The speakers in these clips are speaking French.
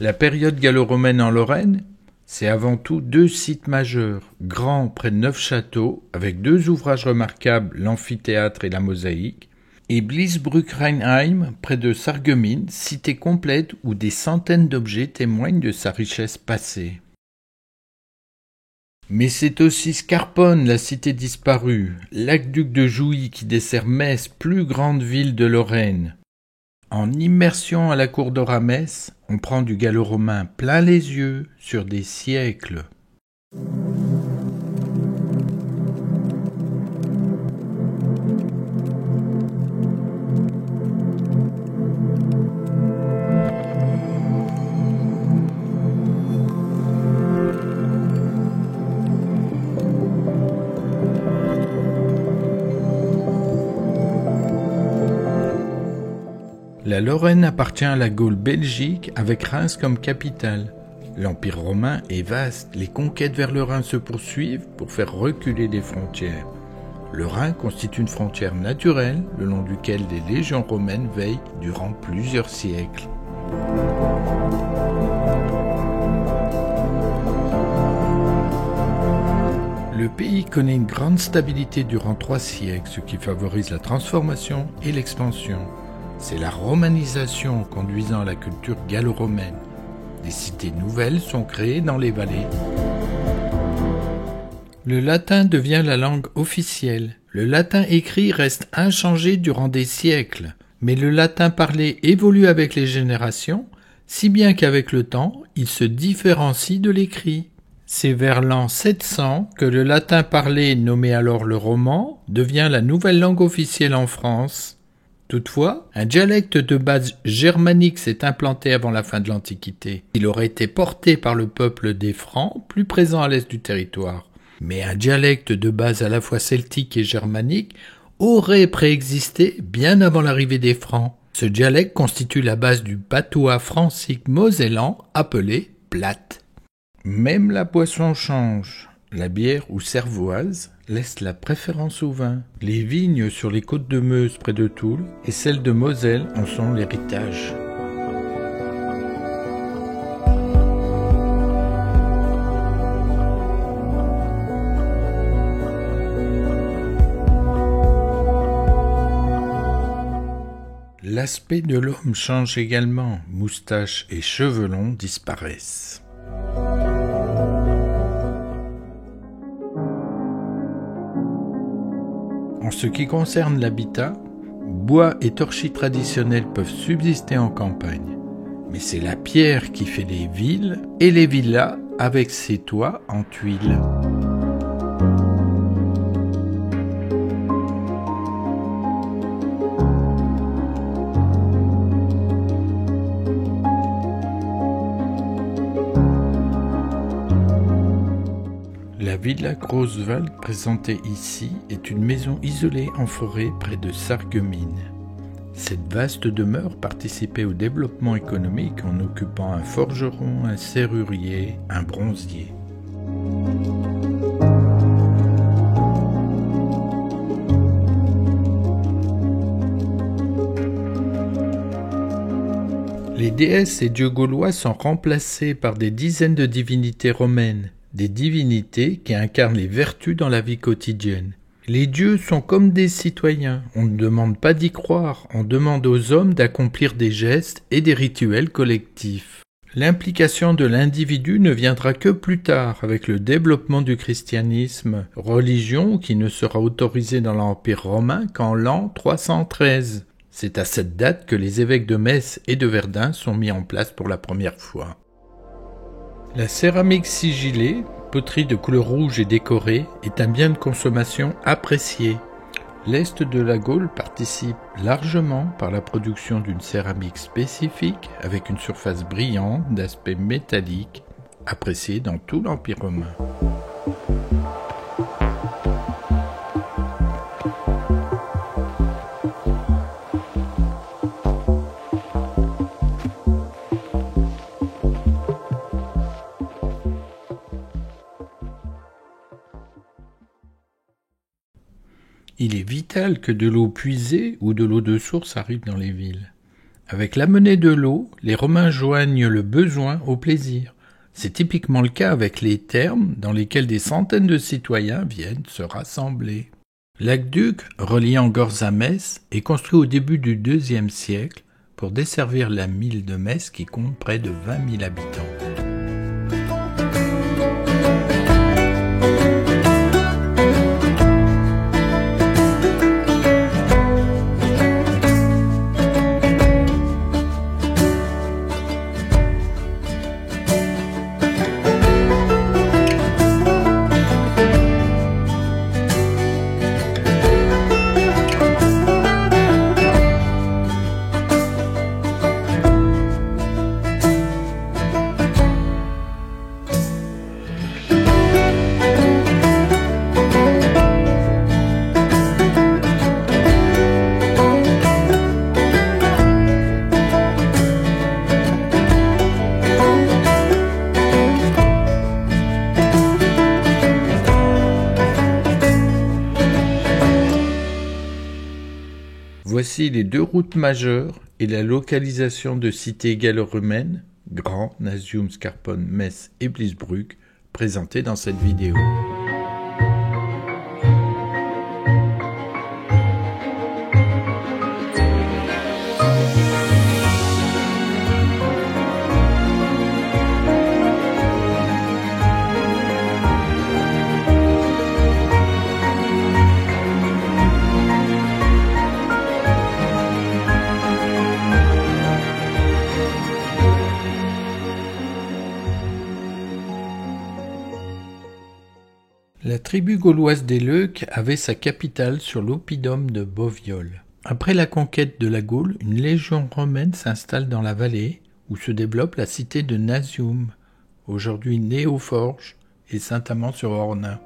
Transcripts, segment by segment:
La période gallo-romaine en Lorraine, c'est avant tout deux sites majeurs, grands près de Neufchâteau, avec deux ouvrages remarquables, l'amphithéâtre et la mosaïque, et Bliesbrück-Rheinheim, près de Sarreguemines, cité complète où des centaines d'objets témoignent de sa richesse passée. Mais c'est aussi Scarponne, la cité disparue, l'aqueduc de Jouy qui dessert Metz, plus grande ville de Lorraine. En immersion à la cour d'Oramès, on prend du gallo-romain plein les yeux sur des siècles. La Lorraine appartient à la Gaule belgique avec Reims comme capitale. L'Empire romain est vaste, les conquêtes vers le Rhin se poursuivent pour faire reculer les frontières. Le Rhin constitue une frontière naturelle le long duquel les légions romaines veillent durant plusieurs siècles. Le pays connaît une grande stabilité durant 3 siècles, ce qui favorise la transformation et l'expansion. C'est la romanisation conduisant à la culture gallo-romaine. Des cités nouvelles sont créées dans les vallées. Le latin devient la langue officielle. Le latin écrit reste inchangé durant des siècles. Mais le latin parlé évolue avec les générations, si bien qu'avec le temps, il se différencie de l'écrit. C'est vers l'an 700 que le latin parlé, nommé alors le roman, devient la nouvelle langue officielle en France. Toutefois, un dialecte de base germanique s'est implanté avant la fin de l'Antiquité. Il aurait été porté par le peuple des Francs, plus présent à l'est du territoire. Mais un dialecte de base à la fois celtique et germanique aurait préexisté bien avant l'arrivée des Francs. Ce dialecte constitue la base du patois francique mosellan appelé platte. Même la boisson change. La bière ou cervoise laisse la préférence au vin. Les vignes sur les côtes de Meuse près de Toul et celles de Moselle en sont l'héritage. L'aspect de l'homme change également. Moustaches et cheveux longs disparaissent. En ce qui concerne l'habitat, bois et torchis traditionnels peuvent subsister en campagne. Mais c'est la pierre qui fait les villes et les villas avec ses toits en tuiles. La villa Groswald présentée ici est une maison isolée en forêt près de Sarreguemines. Cette vaste demeure participait au développement économique en occupant un forgeron, un serrurier, un bronzier. Les déesses et dieux gaulois sont remplacés par des dizaines de divinités romaines. Des divinités qui incarnent les vertus dans la vie quotidienne. Les dieux sont comme des citoyens, on ne demande pas d'y croire, on demande aux hommes d'accomplir des gestes et des rituels collectifs. L'implication de l'individu ne viendra que plus tard avec le développement du christianisme, religion qui ne sera autorisée dans l'Empire romain qu'en l'an 313. C'est à cette date que les évêques de Metz et de Verdun sont mis en place pour la première fois. La céramique sigillée, poterie de couleur rouge et décorée, est un bien de consommation apprécié. L'Est de la Gaule participe largement par la production d'une céramique spécifique avec une surface brillante d'aspect métallique, appréciée dans tout l'Empire romain. Il est vital que de l'eau puisée ou de l'eau de source arrive dans les villes. Avec l'amenée de l'eau, les Romains joignent le besoin au plaisir. C'est typiquement le cas avec les thermes dans lesquels des centaines de citoyens viennent se rassembler. L'aqueduc, reliant Gorze à Metz, est construit au début du IIe siècle pour desservir la ville de Metz qui compte près de 20 000 habitants. Voici les deux routes majeures et la localisation de cités gallo-romaines, Grand, Nasium, Scarponne, Metz et Blisbruck, présentées dans cette vidéo. La tribu gauloise des Leucs avait sa capitale sur l'oppidum de Boviol. Après la conquête de la Gaule, une légion romaine s'installe dans la vallée où se développe la cité de Nasium, aujourd'hui Néoforge et Saint-Amand-sur-Ornain.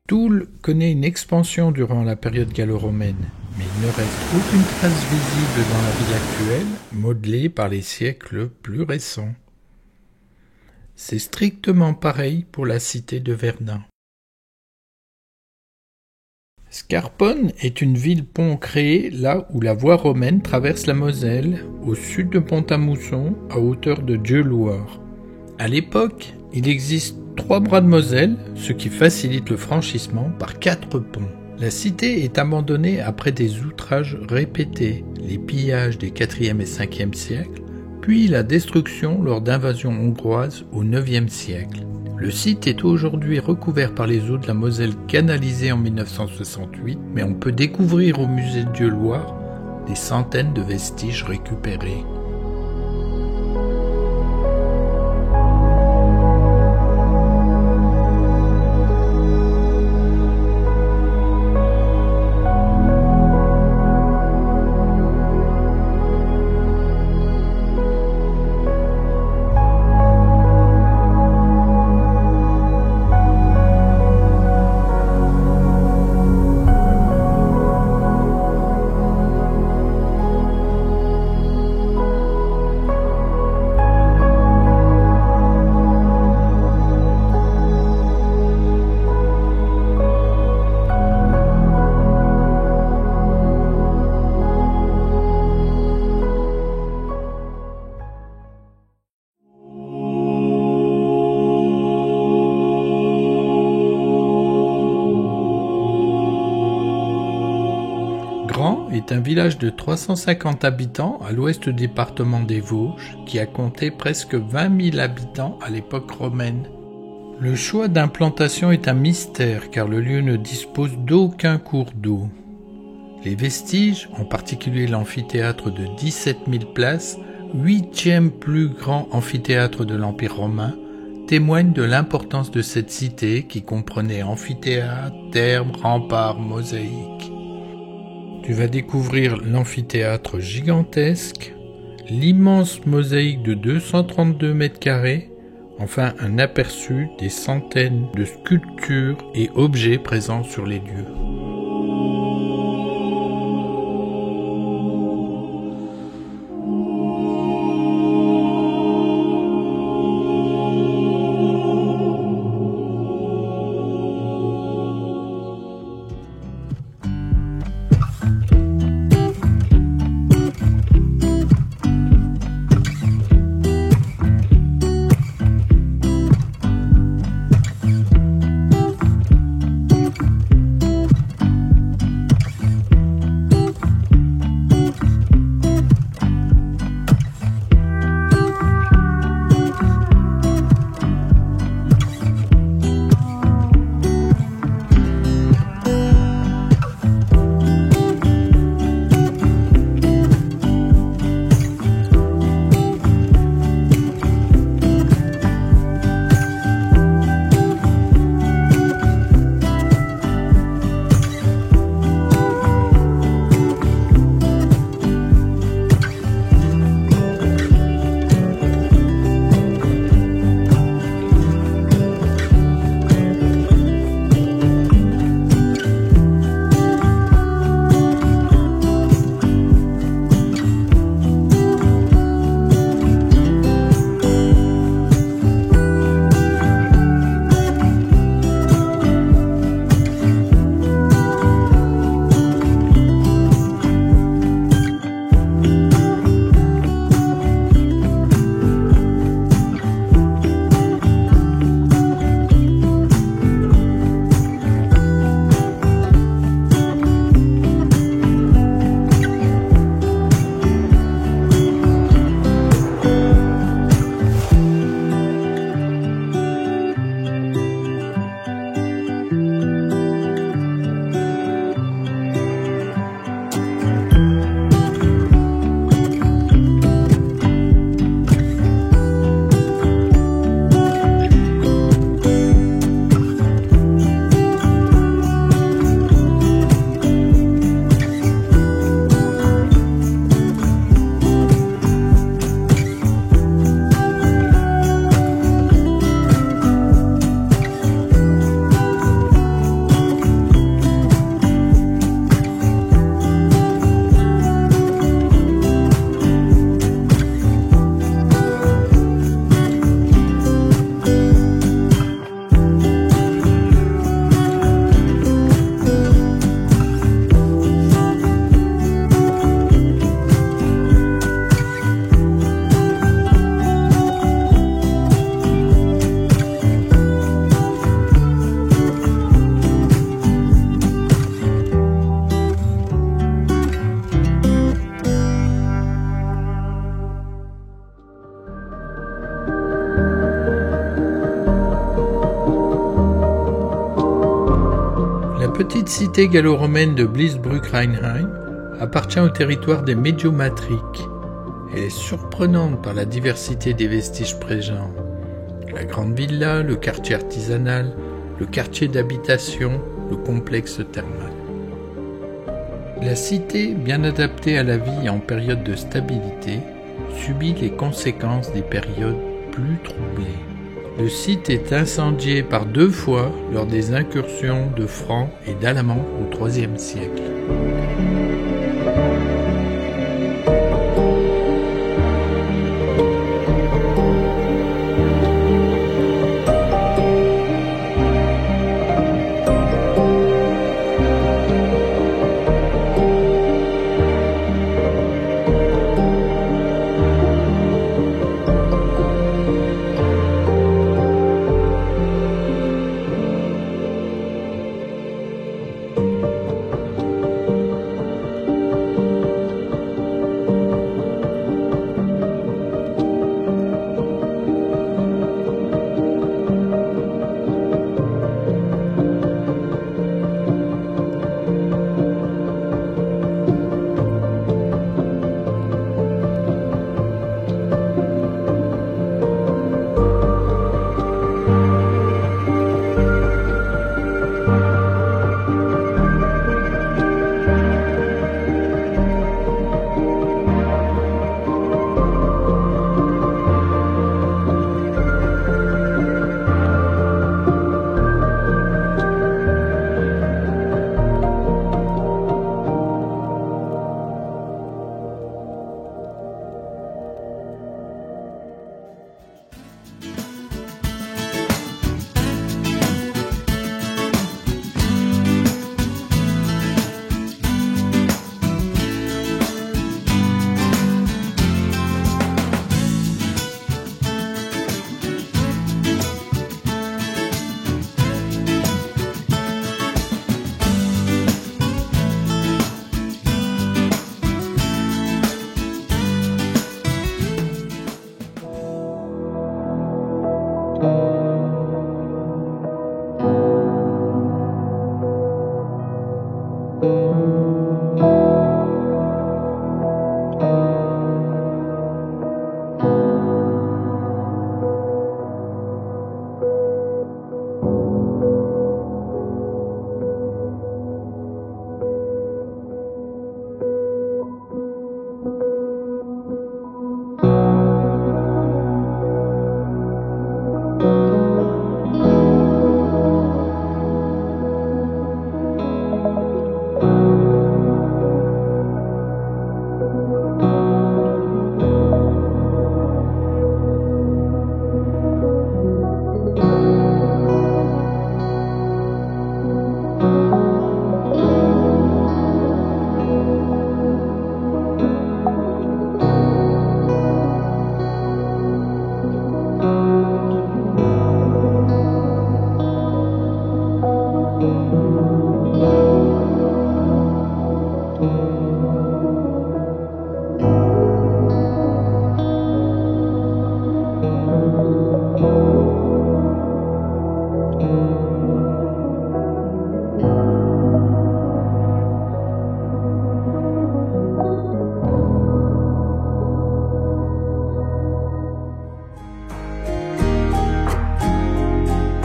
Toul connaît une expansion durant la période gallo-romaine, mais il ne reste aucune trace visible dans la ville actuelle, modelée par les siècles plus récents. C'est strictement pareil pour la cité de Verdun. Scarponne est une ville-pont créée là où la voie romaine traverse la Moselle, au sud de Pont-à-Mousson, à hauteur de Dieulouard. À l'époque, il existe 3 bras de Moselle, ce qui facilite le franchissement par 4 ponts. La cité est abandonnée après des outrages répétés, les pillages des 4e et 5e siècles, puis la destruction lors d'invasions hongroises au 9e siècle. Le site est aujourd'hui recouvert par les eaux de la Moselle canalisées en 1968, mais on peut découvrir au musée de Dieulouard des centaines de vestiges récupérés. Grand est un village de 350 habitants à l'ouest du département des Vosges qui a compté presque 20 000 habitants à l'époque romaine. Le choix d'implantation est un mystère car le lieu ne dispose d'aucun cours d'eau. Les vestiges, en particulier l'amphithéâtre de 17 000 places, 8e plus grand amphithéâtre de l'Empire romain, témoignent de l'importance de cette cité qui comprenait amphithéâtre, thermes, remparts, mosaïques. Tu vas découvrir l'amphithéâtre gigantesque, l'immense mosaïque de 232 mètres carrés, enfin un aperçu des centaines de sculptures et objets présents sur les lieux. petite cité gallo-romaine de Bliesbrück-Rheinheim appartient au territoire des Médiomatriques. Elle est surprenante par la diversité des vestiges présents. La grande villa, le quartier artisanal, le quartier d'habitation, le complexe thermal. La cité, bien adaptée à la vie en période de stabilité, subit les conséquences des périodes plus troublées. Le site est incendié par 2 fois lors des incursions de Francs et d'Alamans au IIIe siècle.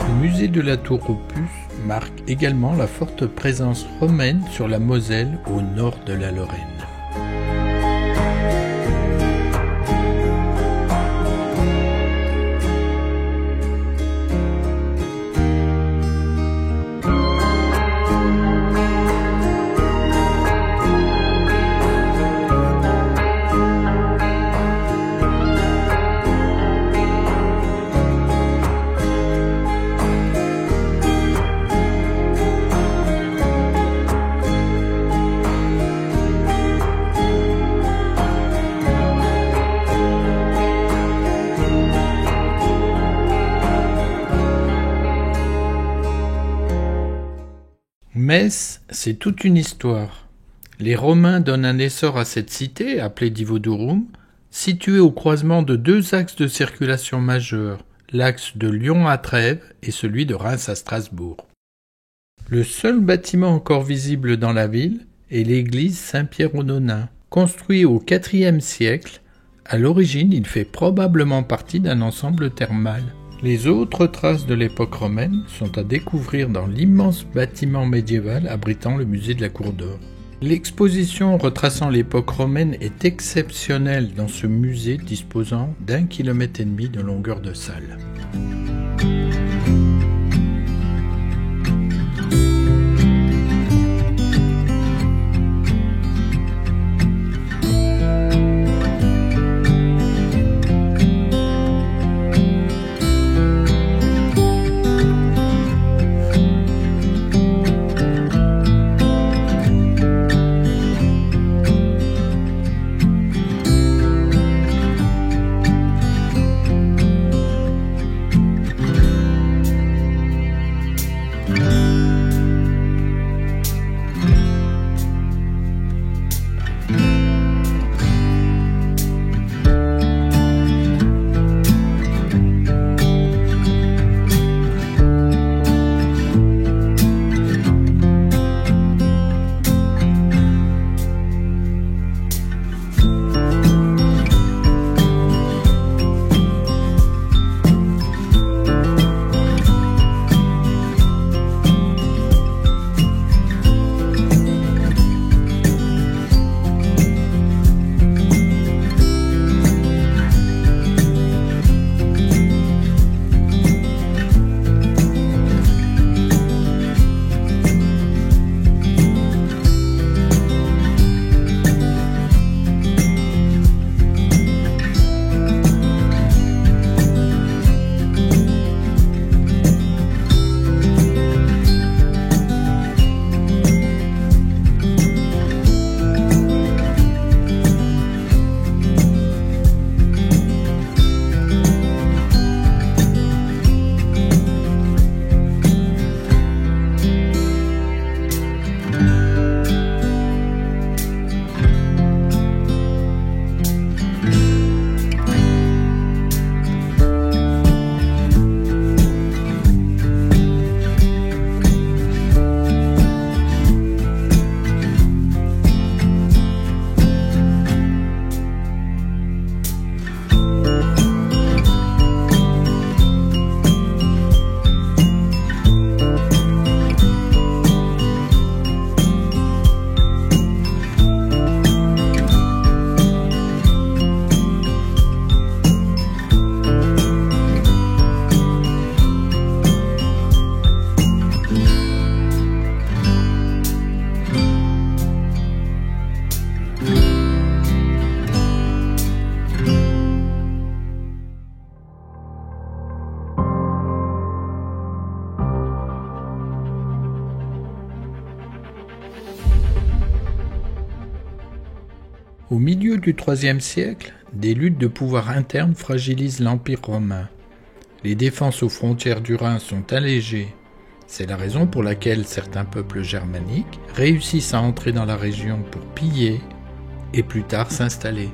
Le musée de la Tour aux Puces marque également la forte présence romaine sur la Moselle au nord de la Lorraine. Metz, c'est toute une histoire. Les Romains donnent un essor à cette cité, appelée Divodurum, située au croisement de 2 axes de circulation majeurs, l'axe de Lyon à Trèves et celui de Reims à Strasbourg. Le seul bâtiment encore visible dans la ville est l'église Saint-Pierre-aux-Nonains. Construit au IVe siècle, à l'origine il fait probablement partie d'un ensemble thermal. Les autres traces de l'époque romaine sont à découvrir dans l'immense bâtiment médiéval abritant le musée de la Cour d'Or. L'exposition retraçant l'époque romaine est exceptionnelle dans ce musée disposant d'1,5 km de longueur de salle. Au milieu du IIIe siècle, des luttes de pouvoir interne fragilisent l'Empire romain. Les défenses aux frontières du Rhin sont allégées. C'est la raison pour laquelle certains peuples germaniques réussissent à entrer dans la région pour piller et plus tard s'installer.